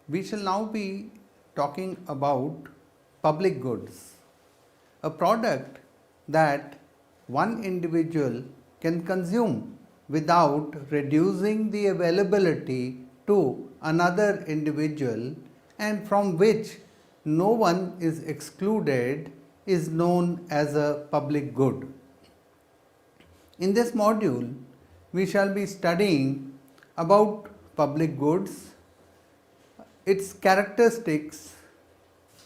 We shall now be talking about public goods, a product that one individual can consume without reducing the availability to another individual and from which no one is excluded is known as a public good. In this module, we shall be studying about public goods, its characteristics,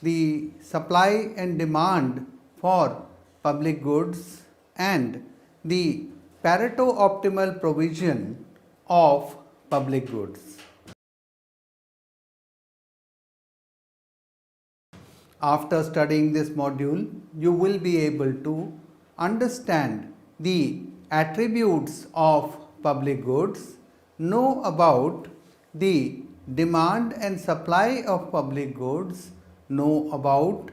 the supply and demand for public goods, and the Pareto optimal provision of public goods. After studying this module, you will be able to understand the attributes of public goods, know about the demand and supply of public goods, know about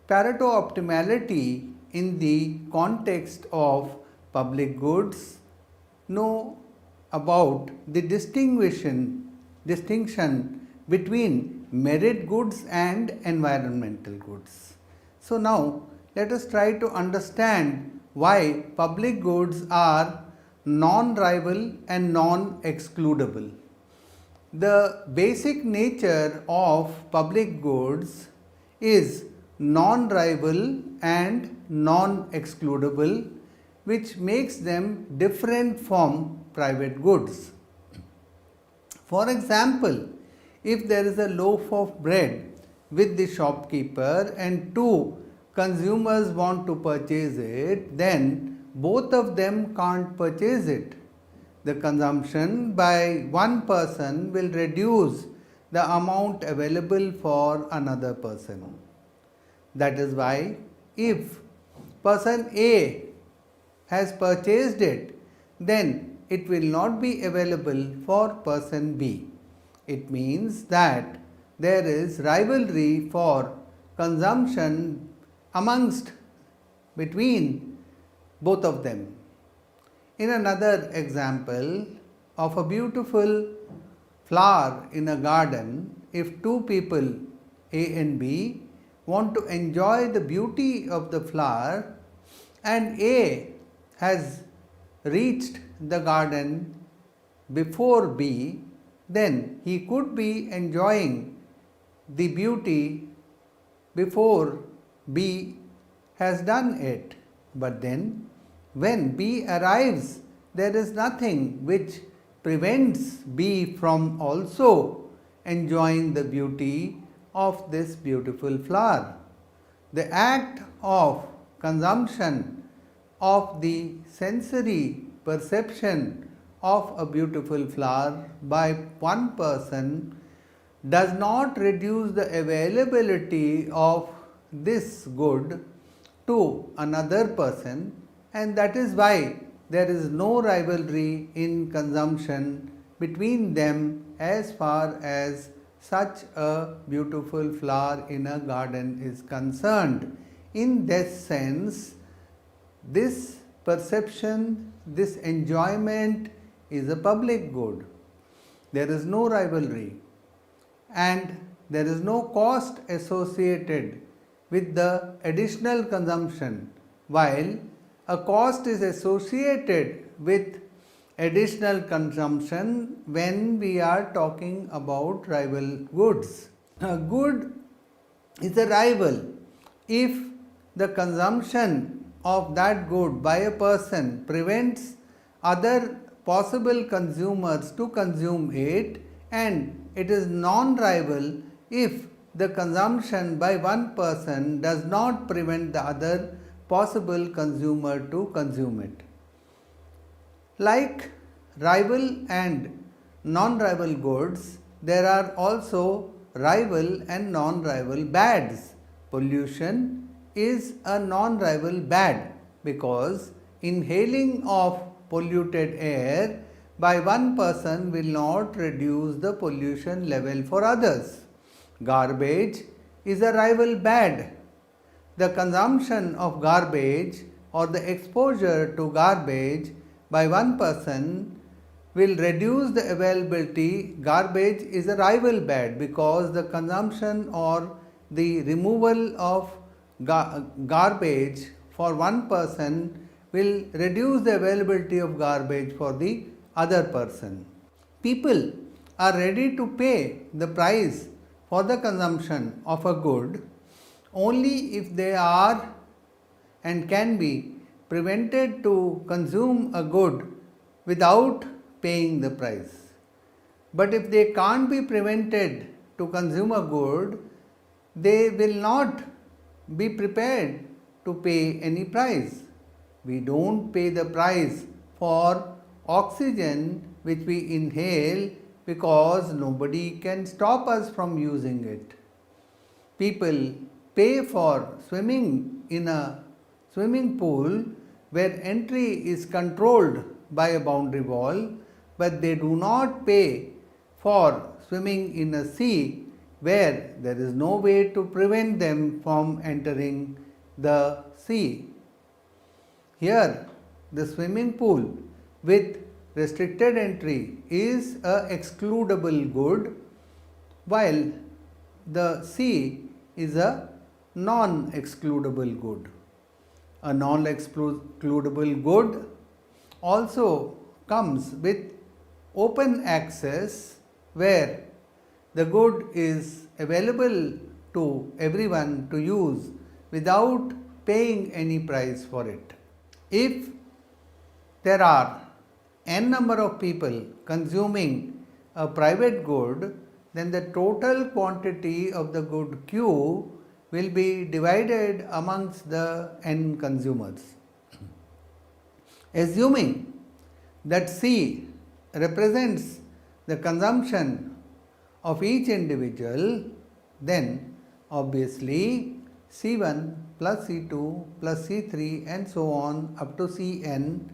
Pareto optimality in the context of public goods, know about the distinction between merit goods and environmental goods. So now let us try to understand why public goods are non-rival and non-excludable. The basic nature of public goods is non-rival and non-excludable, which makes them different from private goods. For example, if there is a loaf of bread with the shopkeeper and two consumers want to purchase it, then both of them can't purchase it. The consumption by one person will reduce the amount available for another person. That is why if person A has purchased it, then it will not be available for person B. It means that there is rivalry for consumption between both of them. In another example of a beautiful flower in a garden, if two people A and B want to enjoy the beauty of the flower and A has reached the garden before B, then he could be enjoying the beauty before B has done it. But then when B arrives, there is nothing which prevents B from also enjoying the beauty of this beautiful flower. The act of consumption of the sensory perception of a beautiful flower by one person does not reduce the availability of this good to another person, and that is why there is no rivalry in consumption between them as far as such a beautiful flower in a garden is concerned. In this sense, this perception, this enjoyment is a public good. There is no rivalry and there is no cost associated with the additional consumption, while a cost is associated with additional consumption when we are talking about rival goods. A good is a rival if the consumption of that good by a person prevents other possible consumers to consume it, and it is non-rival if the consumption by one person does not prevent the other possible consumer to consume it. Like rival and non-rival goods, there are also rival and non-rival bads. Pollution is a non-rival bad because inhaling of polluted air by one person will not reduce the pollution level for others. Garbage is a rival bad. The consumption of garbage or the exposure to garbage by one person will reduce the availability. Garbage is a rival bad because the consumption or the removal of garbage for one person will reduce the availability of garbage for the other person. People are ready to pay the price for the consumption of a good only if they are and can be prevented to consume a good without paying the price. But if they can't be prevented to consume a good, they will not be prepared to pay any price. We don't pay the price for oxygen which we inhale because nobody can stop us from using it. People pay for swimming in a swimming pool where entry is controlled by a boundary wall, but they do not pay for swimming in a sea where there is no way to prevent them from entering the sea. Here, the swimming pool with restricted entry is a excludable good, while the sea is a non-excludable good. A non-excludable good also comes with open access where the good is available to everyone to use without paying any price for it. If there are n number of people consuming a private good, then the total quantity of the good Q will be divided amongst the n consumers. Assuming that C represents the consumption of each individual, then obviously C1 plus C2 plus C3 and so on up to Cn,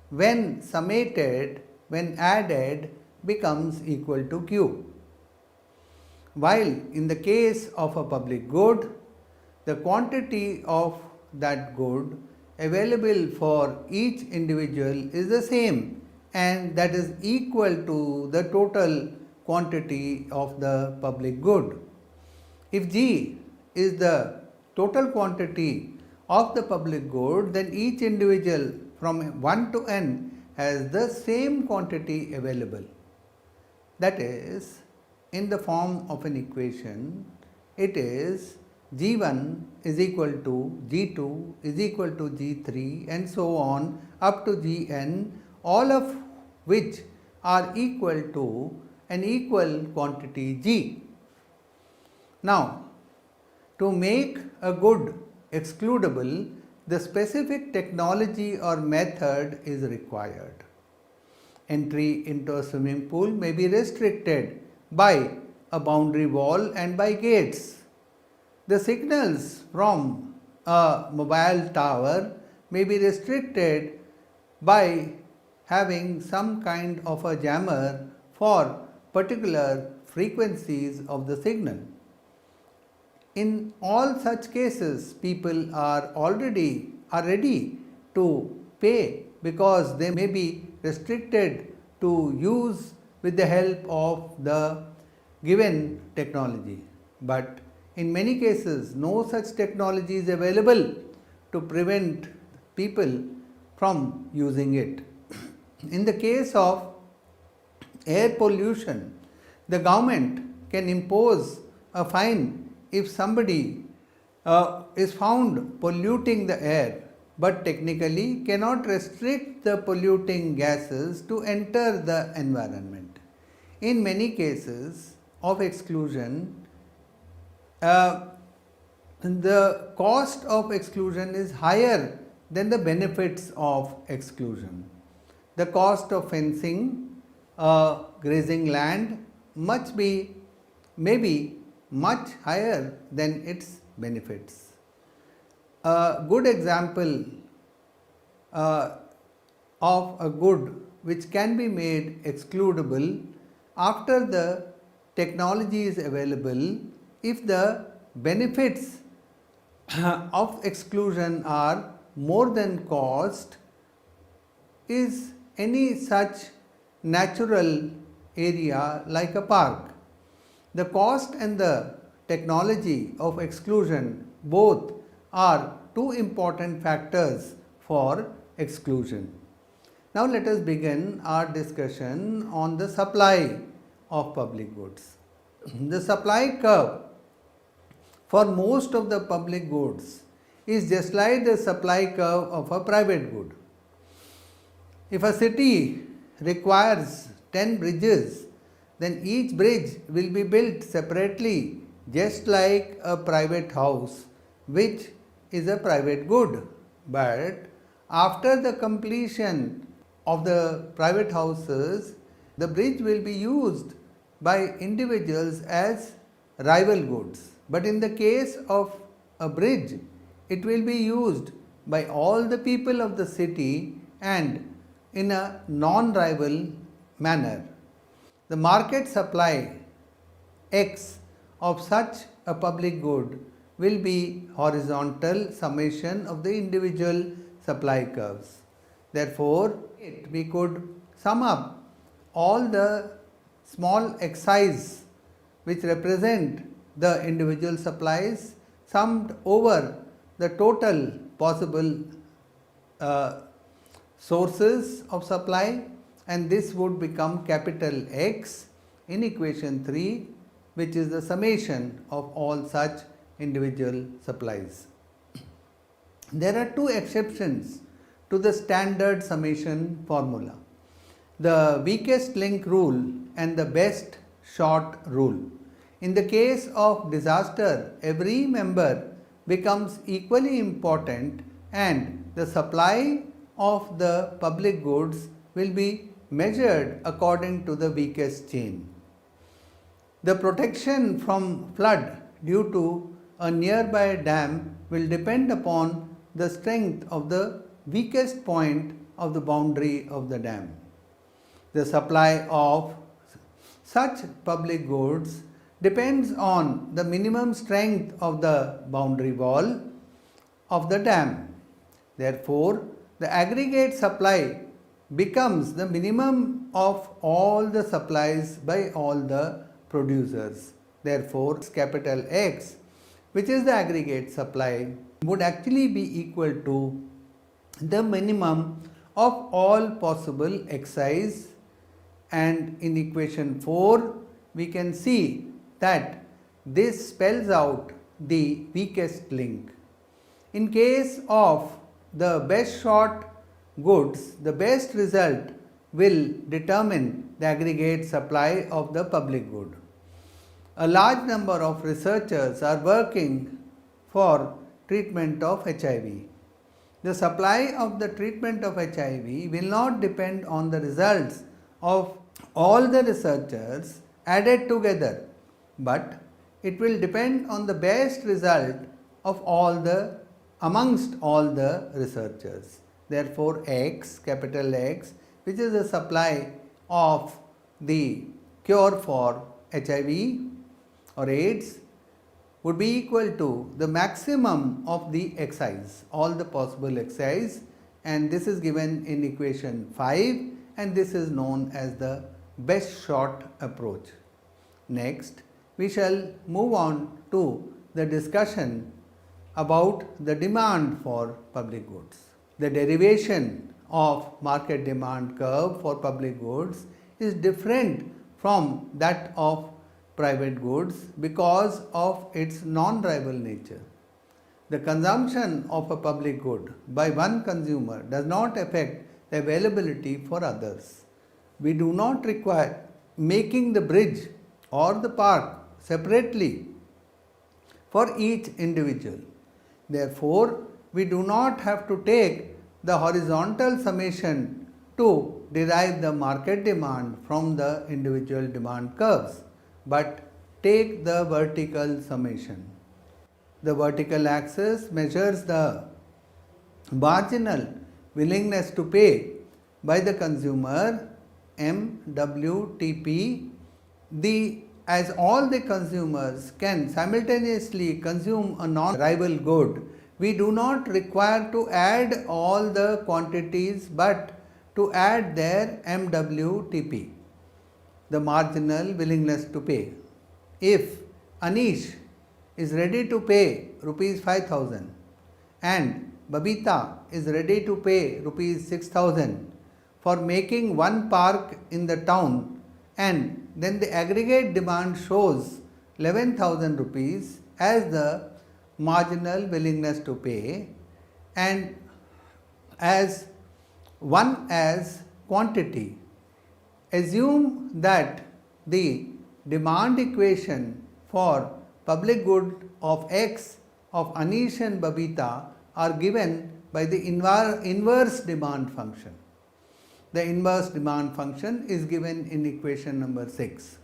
when summated, when added, becomes equal to Q. While in the case of a public good, the quantity of that good available for each individual is the same, and that is equal to the total quantity of the public good. If G is the total quantity of the public good, then each individual from 1 to n has the same quantity available. That is, in the form of an equation, it is G1 is equal to G2 is equal to G3 and so on up to Gn, all of which are equal to an equal quantity G. Now, to make a good excludable, the specific technology or method is required. Entry into a swimming pool may be restricted by a boundary wall and by gates. The signals from a mobile tower may be restricted by having some kind of a jammer for particular frequencies of the signal. In all such cases, people are ready to pay because they may be restricted to use with the help of the given technology. But in many cases, no such technology is available to prevent people from using it. In the case of air pollution, the government can impose a fine if somebody is found polluting the air, but technically cannot restrict the polluting gases to enter the environment. In many cases of exclusion, the cost of exclusion is higher than the benefits of exclusion. The cost of fencing grazing land may be much higher than its benefits. A good example of a good which can be made excludable after the technology is available if the benefits of exclusion are more than cost is any such natural area like a park. The cost and the technology of exclusion both are two important factors for exclusion. Now let us begin our discussion on the supply of public goods. The supply curve for most of the public goods is just like the supply curve of a private good. If a city requires 10 bridges, then each bridge will be built separately, just like a private house, which is a private good. But after the completion of the private houses, the bridge will be used by individuals as rival goods. But in the case of a bridge, it will be used by all the people of the city and in a non-rival manner. The market supply X of such a public good will be horizontal summation of the individual supply curves. Therefore, we could sum up all the small x's which represent the individual supplies summed over the total possible sources of supply, and this would become capital X in equation 3, which is the summation of all such individual supplies. There are two exceptions to the standard summation formula: the weakest link rule and the best short rule. In the case of disaster, every member becomes equally important and the supply of the public goods will be measured according to the weakest chain. The protection from flood due to a nearby dam will depend upon the strength of the weakest point of the boundary of the dam. The supply of such public goods depends on the minimum strength of the boundary wall of the dam. Therefore, the aggregate supply becomes the minimum of all the supplies by all the producers. Therefore, capital X, which is the aggregate supply, would actually be equal to the minimum of all possible Xi's, and in equation 4 we can see that this spells out the weakest link. In case of the best short goods, the best result will determine the aggregate supply of the public good. A large number of researchers are working for treatment of HIV. The supply of the treatment of HIV will not depend on the results of all the researchers added together, but it will depend on the best result of amongst all the researchers. Therefore, X, capital X, which is the supply of the cure for HIV or AIDS, would be equal to the maximum of the Xi's, all the possible Xi's, and this is given in equation 5, and this is known as the best short approach. Next, we shall move on to the discussion about the demand for public goods. The derivation of market demand curve for public goods is different from that of private goods because of its non-rival nature. The consumption of a public good by one consumer does not affect the availability for others. We do not require making the bridge or the park separately for each individual. Therefore, we do not have to take the horizontal summation to derive the market demand from the individual demand curves, but take the vertical summation. The vertical axis measures the marginal willingness to pay by the consumer, MWTP. As all the consumers can simultaneously consume a non-rival good, we do not require to add all the quantities but to add their MWTP, the marginal willingness to pay. If Anish is ready to pay rupees 5,000 and Babita is ready to pay rupees 6,000 for making one park in the town, and then the aggregate demand shows 11,000 rupees as the marginal willingness to pay and as one as quantity. Assume that the demand equation for public good of X of Anish and Babita are given by the inverse demand function. The inverse demand function is given in equation number 6.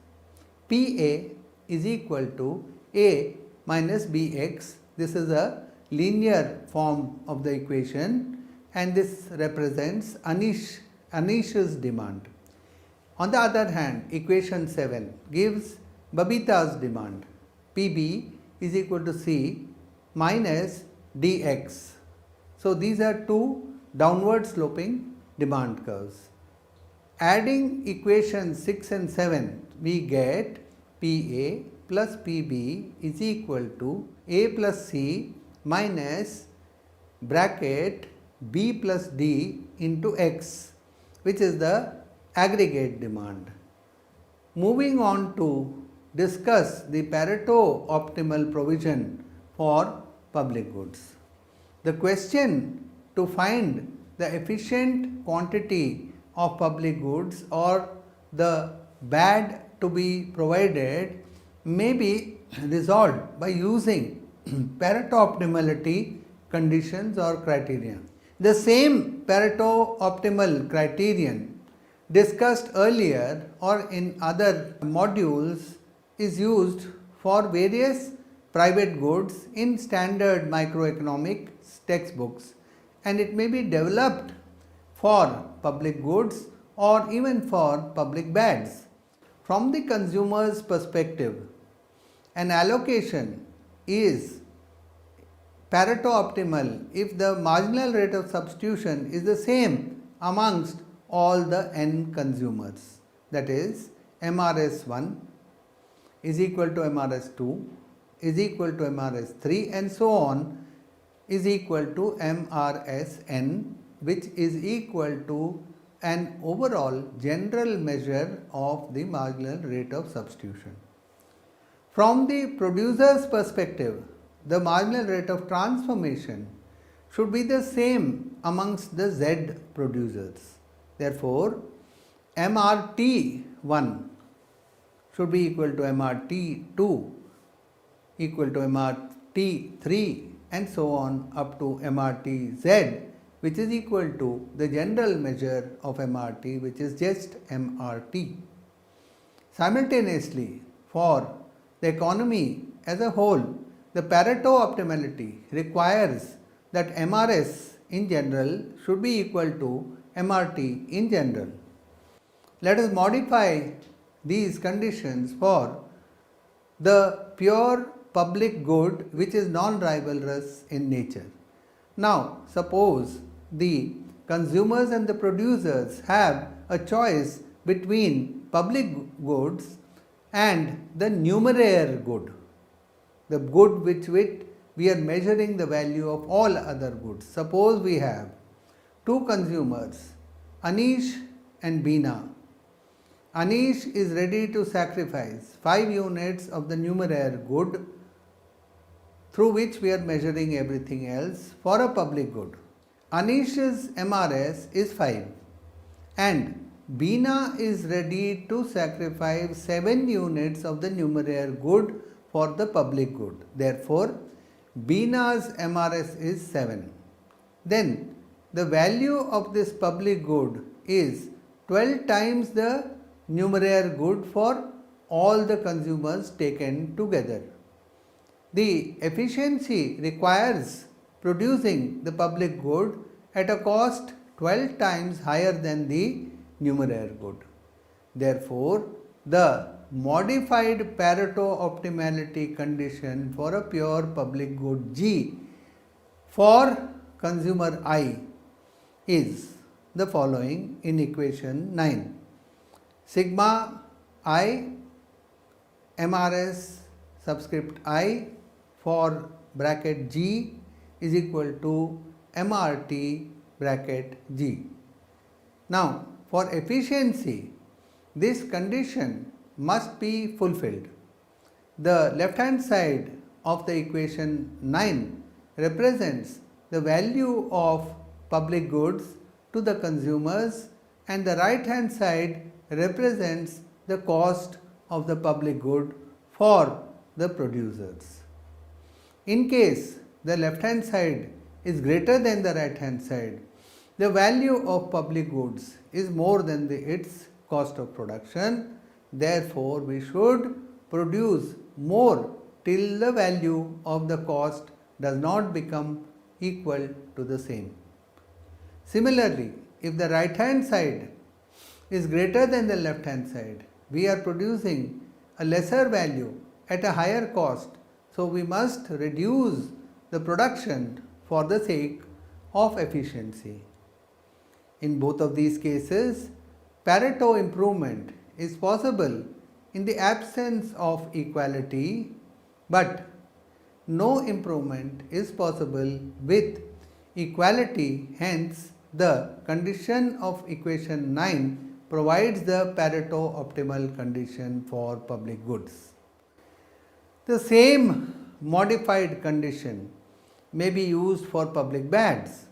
PA is equal to A minus BX. This is a linear form of the equation and this represents Anish's demand. On the other hand, equation 7 gives Babita's demand. PB is equal to C minus dx. So, these are two downward sloping demand curves. Adding equations 6 and 7, we get PA plus PB is equal to A plus C minus bracket B plus D into X, which is the aggregate demand. Moving on to discuss the Pareto optimal provision for public goods. The question to find the efficient quantity of public goods or the bad to be provided may be resolved by using Pareto optimality conditions or criterion. The same Pareto optimal criterion discussed earlier or in other modules is used for various private goods in standard microeconomic textbooks, and it may be developed for public goods or even for public bads. From the consumer's perspective, an allocation is Pareto optimal if the marginal rate of substitution is the same amongst all the n consumers, that is MRS1 is equal to MRS2 is equal to MRS3 and so on is equal to MRSN, which is equal to an overall general measure of the marginal rate of substitution. From the producer's perspective, the marginal rate of transformation should be the same amongst the Z producers. Therefore, MRT1 should be equal to MRT2 equal to MRT3 and so on up to MRTZ, which is equal to the general measure of MRT, which is just MRT. Simultaneously, for the economy as a whole, the Pareto optimality requires that MRS in general should be equal to MRT in general. Let us modify these conditions for the pure public good which is non-rivalrous in nature. Now, suppose the consumers and the producers have a choice between public goods and the numeraire good, the good with which we are measuring the value of all other goods. Suppose we have two consumers, Anish and Beena. Anish is ready to sacrifice 5 units of the numeraire good through which we are measuring everything else for a public good. Anish's MRS is 5 and Beena is ready to sacrifice 7 units of the numeraire good for the public good. Therefore, Beena's MRS is 7. Then the value of this public good is 12 times the numeraire good for all the consumers taken together. The efficiency requires producing the public good at a cost 12 times higher than the numeraire good. Therefore, the modified Pareto optimality condition for a pure public good G for consumer I is the following in equation 9. Sigma I MRS subscript I for bracket G is equal to MRT bracket G. Now, for efficiency, this condition must be fulfilled. The left hand side of the equation 9 represents the value of public goods to the consumers, and the right hand side represents the cost of the public good for the producers. In case the left hand side is greater than the right hand side, the value of public goods is more than its cost of production. Therefore, we should produce more till the value of the cost does not become equal to the same. Similarly, if the right hand side is greater than the left hand side, we are producing a lesser value at a higher cost, so we must reduce the production for the sake of efficiency. In both of these cases, Pareto improvement is possible in the absence of equality, but no improvement is possible with equality. Hence, the condition of equation 9 provides the Pareto optimal condition for public goods. The same modified condition may be used for public bads.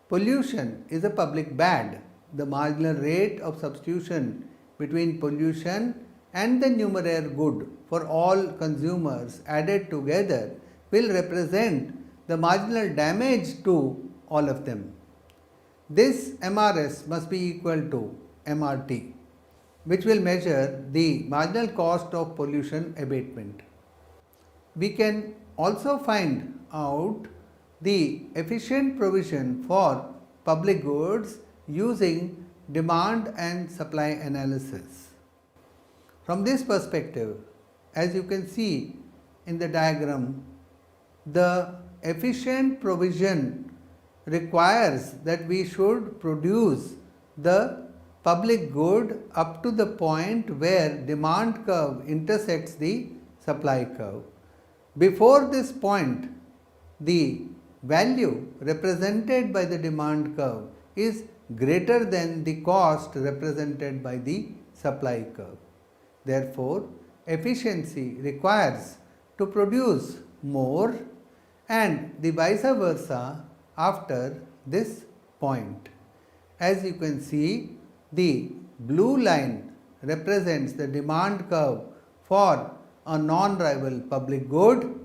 Pollution is a public bad. The marginal rate of substitution between pollution and the numeraire good for all consumers added together will represent the marginal damage to all of them. This MRS must be equal to MRT, which will measure the marginal cost of pollution abatement. We can also find out the efficient provision for public goods using demand and supply analysis. From this perspective, as you can see in the diagram, the efficient provision requires that we should produce the public good up to the point where demand curve intersects the supply curve. Before this point, the value represented by the demand curve is greater than the cost represented by the supply curve. Therefore, efficiency requires to produce more, and the vice versa after this point. As you can see, the blue line represents the demand curve for a non-rival public good,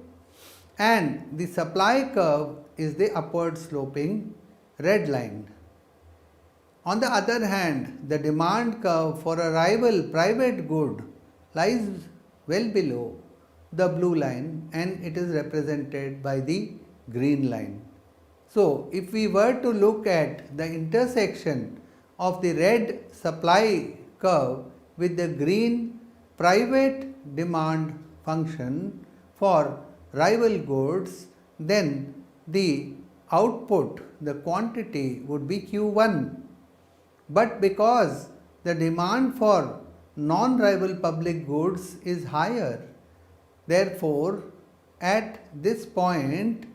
and the supply curve is the upward sloping red line. On the other hand, the demand curve for a rival private good lies well below the blue line, and it is represented by the green line. So, if we were to look at the intersection of the red supply curve with the green private demand function for rival goods, then the output, the quantity would be Q1. But because the demand for non-rival public goods is higher, therefore, at this point,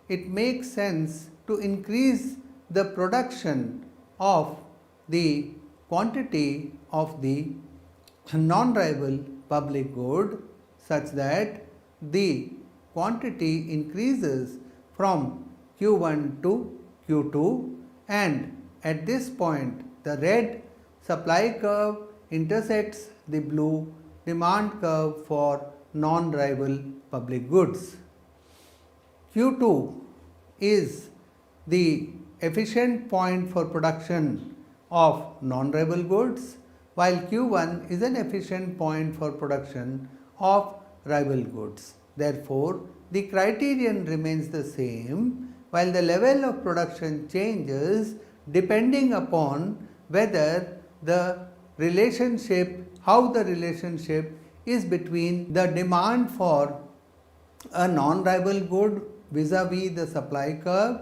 it makes sense to increase the production of the quantity of the non-rival public good such that the quantity increases from Q1 to Q2, and at this point the red supply curve intersects the blue demand curve for non-rival public goods. Q2 is the efficient point for production of non-rival goods, while Q1 is an efficient point for production of rival goods. Therefore, the criterion remains the same, while the level of production changes depending upon whether the relationship, how the relationship is between the demand for a non-rival good vis-a-vis the supply curve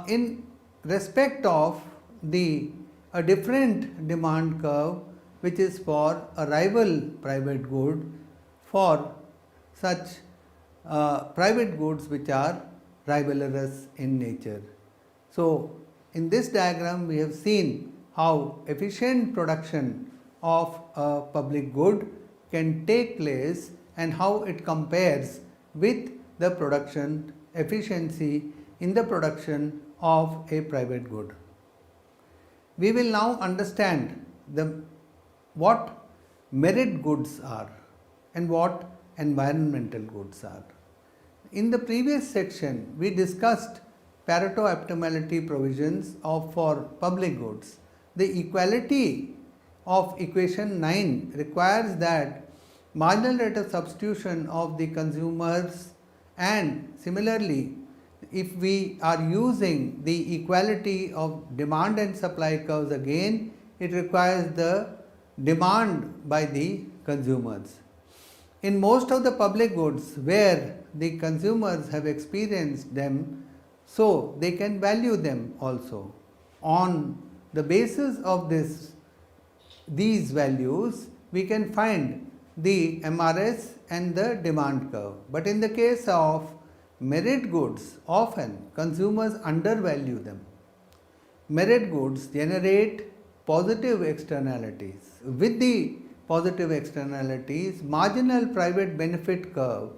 in respect of a different demand curve which is for a rival private good for such private goods which are rivalrous in nature. So, in this diagram we have seen how efficient production of a public good can take place and how it compares with the production efficiency in the production of a private good. We will now understand what merit goods are and what environmental goods are. In the previous section, we discussed Pareto optimality provisions for public goods. The equality of equation 9 requires that marginal rate of substitution of the consumers, and similarly if we are using the equality of demand and supply curves again, it requires the demand by the consumers. In most of the public goods where the consumers have experienced them, so they can value them also. On the basis of these values, we can find the MRS and the demand curve. But in the case of merit goods, often consumers undervalue them. Merit goods generate positive externalities. With the positive externalities, marginal private benefit curve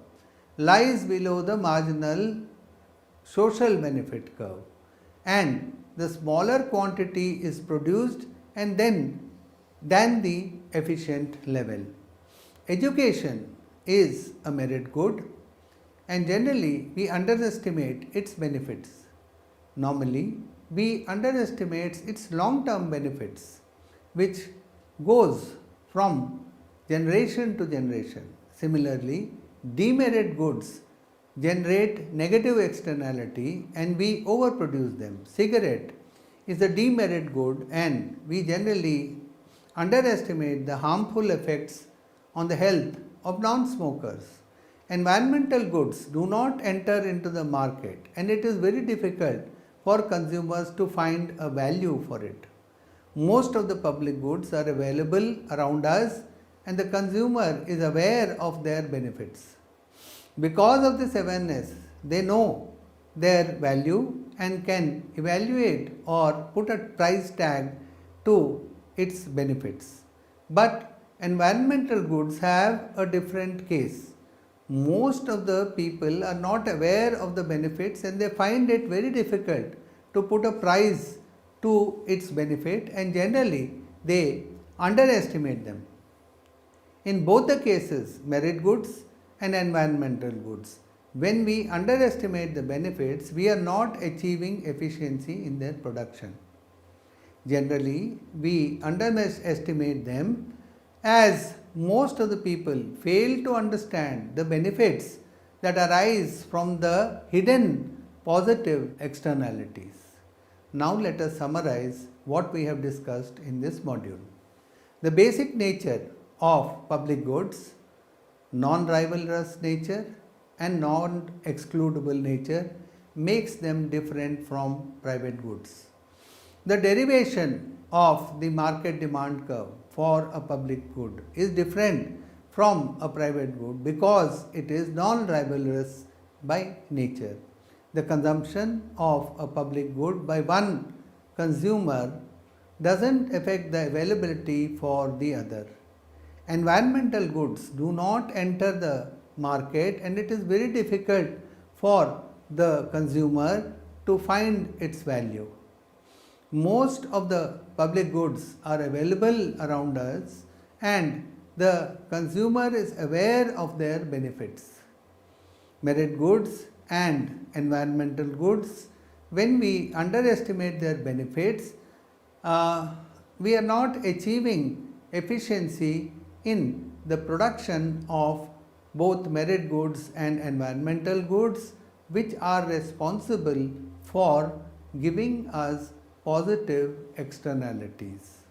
lies below the marginal social benefit curve, and the smaller quantity is produced and than the efficient level. Education is a merit good, and generally we underestimate its benefits. Normally we underestimate its long-term benefits, which goes from generation to generation. Similarly, demerit goods generate negative externality and we overproduce them. Cigarette is a demerit good and we generally underestimate the harmful effects on the health of non-smokers. Environmental goods do not enter into the market and it is very difficult for consumers to find a value for it. Most of the public goods are available around us and the consumer is aware of their benefits. Because of this awareness, they know their value and can evaluate or put a price tag to its benefits. But environmental goods have a different case. Most of the people are not aware of the benefits and they find it very difficult to put a price to its benefit, and generally they underestimate them. In both the cases, merit goods and environmental goods, when we underestimate the benefits, we are not achieving efficiency in their production. Generally, we underestimate them as most of the people fail to understand the benefits that arise from the hidden positive externalities. Now let us summarize what we have discussed in this module. The basic nature of public goods, non-rivalrous nature and non-excludable nature makes them different from private goods. The derivation of the market demand curve for a public good is different from a private good because it is non-rivalrous by nature. The consumption of a public good by one consumer doesn't affect the availability for the other. Environmental goods do not enter the market and it is very difficult for the consumer to find its value. Most of the public goods are available around us and the consumer is aware of their benefits. Merit goods and environmental goods, when we underestimate their benefits, we are not achieving efficiency in the production of both merit goods and environmental goods, which are responsible for giving us positive externalities.